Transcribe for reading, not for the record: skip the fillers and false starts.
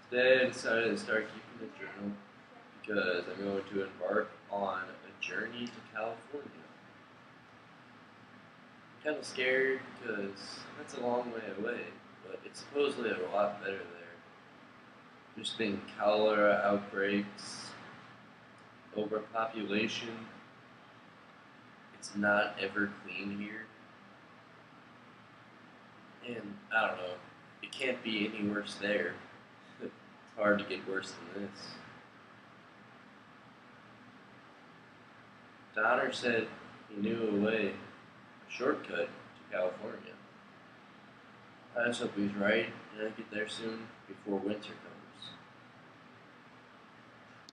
Today I decided to start keeping a journal because I'm going to embark on a journey to California. I'm kind of scared because that's a long way away, but it's supposedly a lot better there. There's been cholera outbreaks, overpopulation. It's not ever clean here, and I don't know. It can't be any worse there. It's hard to get worse than this. Donner said he knew a way, a shortcut to California. I just hope he's right and I get there soon before winter comes.